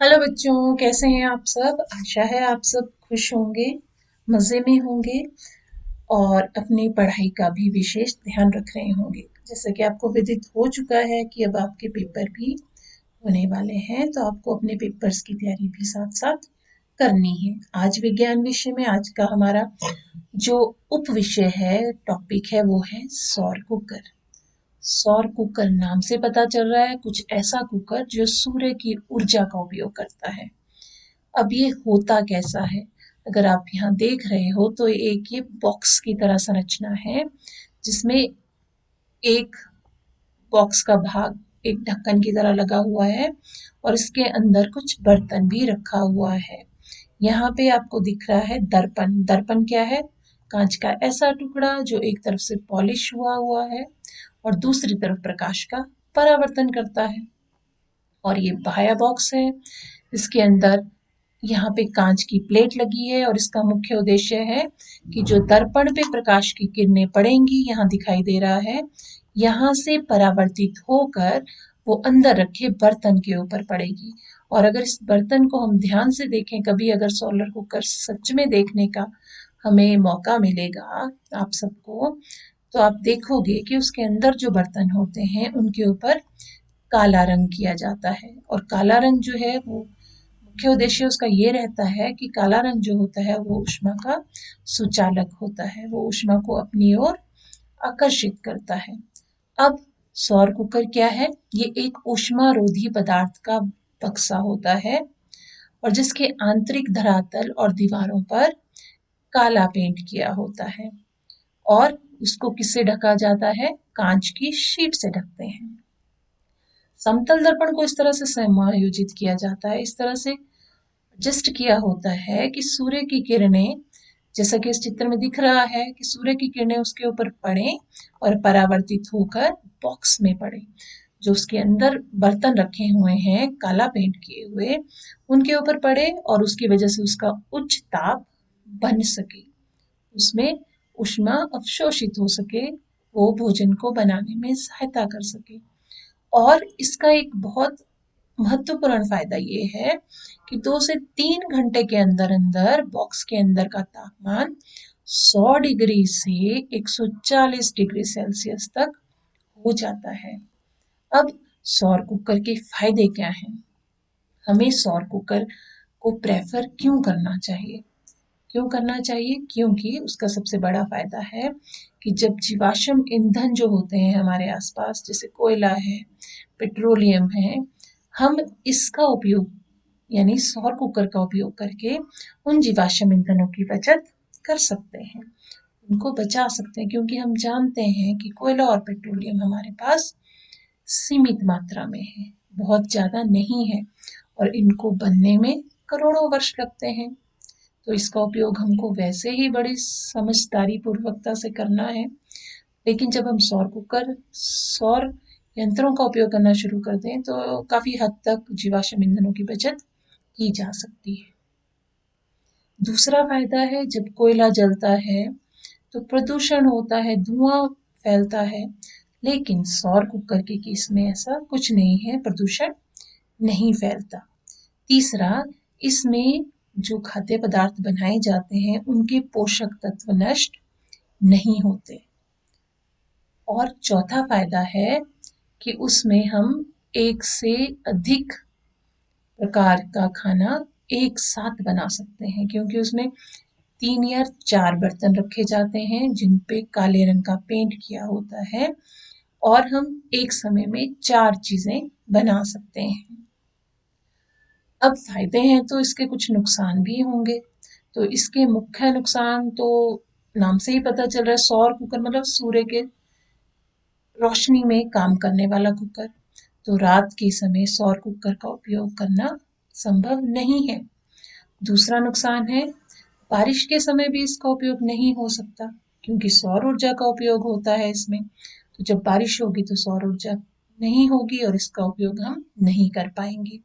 Hello बच्चों, कैसे हैं आप सब। आशा है आप सब खुश होंगे, मज़े में होंगे और अपनी पढ़ाई का भी विशेष ध्यान रख रहे होंगे। जैसा कि आपको विदित हो चुका है कि अब आपके पेपर भी होने वाले हैं, तो आपको अपने पेपर्स की तैयारी भी साथ साथ करनी है। आज विज्ञान विषय में आज का हमारा जो उप विषय है, टॉपिक है, वो है सौर कुकर। सौर कुकर नाम से पता चल रहा है कुछ ऐसा कुकर जो सूर्य की ऊर्जा का उपयोग करता है। अब ये होता कैसा है? अगर आप यहाँ देख रहे हो तो एक ये बॉक्स की तरह संरचना है, जिसमें एक बॉक्स का भाग एक ढक्कन की तरह लगा हुआ है और इसके अंदर कुछ बर्तन भी रखा हुआ है। यहाँ पे आपको दिख रहा है दर्पण। दर्पण क्या है? कांच का ऐसा टुकड़ा जो एक तरफ से पॉलिश हुआ हुआ है और दूसरी तरफ प्रकाश का परावर्तन करता है। और ये बाह्य बॉक्स है, इसके अंदर यहाँ पे कांच की प्लेट लगी है और इसका मुख्य उद्देश्य है कि जो दर्पण पे प्रकाश की किरणें पड़ेंगी, यहाँ दिखाई दे रहा है, यहाँ से परावर्तित होकर वो अंदर रखे बर्तन के ऊपर पड़ेगी। और अगर इस बर्तन को हम ध्यान से देखें, कभी अगर सोलर कुकर सच में देखने का हमें मौका मिलेगा आप सबको, तो आप देखोगे कि उसके अंदर जो बर्तन होते हैं उनके ऊपर काला रंग किया जाता है। और काला रंग जो है वो मुख्य उद्देश्य उसका ये रहता है कि काला रंग जो होता है वो ऊष्मा का सुचालक होता है, वो ऊष्मा को अपनी ओर आकर्षित करता है। अब सौर कुकर क्या है? ये एक ऊष्मारोधी पदार्थ का बक्सा होता है और जिसके आंतरिक धरातल और दीवारों पर काला पेंट किया होता है और उसको किससे ढका जाता है? कांच की शीट से ढकते हैं। समतल दर्पण को इस तरह से समायोजित किया जाता है, इस तरह से एडजस्ट किया होता है कि सूर्य की किरणें, जैसा कि इस चित्र में दिख रहा है कि सूर्य की किरणें उसके ऊपर पड़े और परावर्तित होकर बॉक्स में पड़े। जो उसके अंदर बर्तन रखे हुए हैं काला पेंट किए हुए, उनके ऊपर पड़े और उसकी वजह से उसका उच्च ताप बन सके, उसमें ऊष्मा अवशोषित हो सके, वो भोजन को बनाने में सहायता कर सके। और इसका एक बहुत महत्वपूर्ण फायदा ये है कि 2 से 3 घंटे के अंदर अंदर बॉक्स के अंदर का तापमान 100 डिग्री से 140 डिग्री सेल्सियस तक हो जाता है। अब सौर कुकर के फायदे क्या हैं? हमें सौर कुकर को प्रेफर क्यों करना चाहिए? क्यों करना चाहिए? क्योंकि उसका सबसे बड़ा फायदा है कि जब जीवाश्म ईंधन जो होते हैं हमारे आसपास, जैसे कोयला है, पेट्रोलियम है, हम इसका उपयोग यानी सौर कुकर का उपयोग करके उन जीवाश्म ईंधनों की बचत कर सकते हैं, उनको बचा सकते हैं। क्योंकि हम जानते हैं कि कोयला और पेट्रोलियम हमारे पास सीमित मात्रा में है, बहुत ज़्यादा नहीं है और इनको बनने में करोड़ों वर्ष लगते हैं। तो इसका उपयोग हमको वैसे ही बड़ी समझदारी पूर्वकता से करना है। लेकिन जब हम सौर यंत्रों का उपयोग करना शुरू कर दें तो काफ़ी हद तक जीवाश्म ईंधनों की बचत की जा सकती है। दूसरा फायदा है, जब कोयला जलता है तो प्रदूषण होता है, धुआं फैलता है, लेकिन सौर कुकर के केस में ऐसा कुछ नहीं है, प्रदूषण नहीं फैलता। तीसरा, इसमें जो खाद्य पदार्थ बनाए जाते हैं उनके पोषक तत्व नष्ट नहीं होते। और चौथा फायदा है कि उसमें हम एक से अधिक प्रकार का खाना एक साथ बना सकते हैं, क्योंकि उसमें 3 या 4 बर्तन रखे जाते हैं जिन पे काले रंग का पेंट किया होता है और हम एक समय में 4 चीजें बना सकते हैं। अब फायदे हैं तो इसके कुछ नुकसान भी होंगे। तो इसके मुख्य नुकसान तो नाम से ही पता चल रहा है, सौर कुकर मतलब सूर्य के रोशनी में काम करने वाला कुकर। तो रात के समय सौर कुकर का उपयोग करना संभव नहीं है। दूसरा नुकसान है, बारिश के समय भी इसका उपयोग नहीं हो सकता, क्योंकि सौर ऊर्जा का उपयोग होता है इसमें। तो जब बारिश होगी तो सौर ऊर्जा नहीं होगी और इसका उपयोग हम नहीं कर पाएंगे।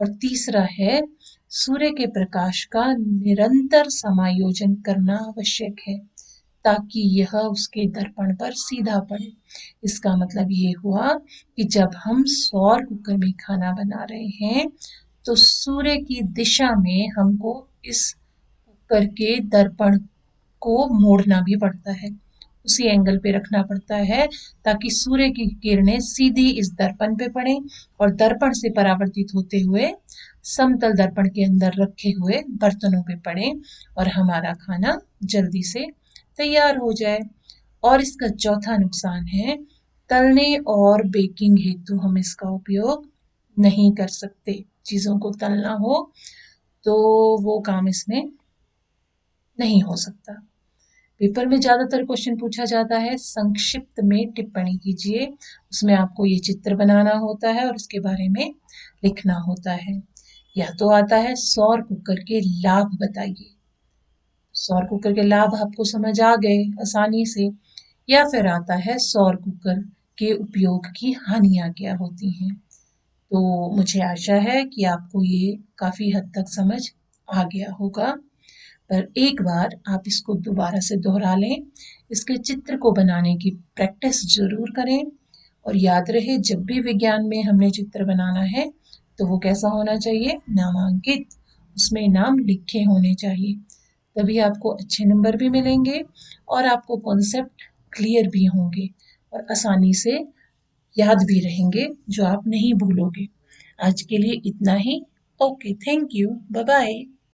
और तीसरा है, सूर्य के प्रकाश का निरंतर समायोजन करना आवश्यक है ताकि यह उसके दर्पण पर सीधा पड़े। इसका मतलब ये हुआ कि जब हम सौर कुकर में खाना बना रहे हैं तो सूर्य की दिशा में हमको इस कुकर के दर्पण को मोड़ना भी पड़ता है, उसी एंगल पे रखना पड़ता है ताकि सूर्य की किरणें सीधी इस दर्पण पे पड़े और दर्पण से परावर्तित होते हुए समतल दर्पण के अंदर रखे हुए बर्तनों पे पड़े और हमारा खाना जल्दी से तैयार हो जाए। और इसका चौथा नुकसान है, तलने और बेकिंग हेतु हम इसका उपयोग नहीं कर सकते। चीज़ों को तलना हो तो वो काम इसमें नहीं हो सकता। पेपर में ज़्यादातर क्वेश्चन पूछा जाता है, संक्षिप्त में टिप्पणी कीजिए। उसमें आपको ये चित्र बनाना होता है और उसके बारे में लिखना होता है। या तो आता है सौर कुकर के लाभ बताइए, सौर कुकर के लाभ आपको समझ आ गए आसानी से। या फिर आता है सौर कुकर के उपयोग की हानियां क्या होती हैं। तो मुझे आशा है कि आपको ये काफ़ी हद तक समझ आ गया होगा, पर एक बार आप इसको दोबारा से दोहरा लें, इसके चित्र को बनाने की प्रैक्टिस ज़रूर करें और याद रहे जब भी विज्ञान में हमने चित्र बनाना है तो वो कैसा होना चाहिए, नामांकित, उसमें नाम लिखे होने चाहिए, तभी आपको अच्छे नंबर भी मिलेंगे और आपको कॉन्सेप्ट क्लियर भी होंगे और आसानी से याद भी रहेंगे जो आप नहीं भूलोगे। आज के लिए इतना ही। Okay, thank you, bye bye.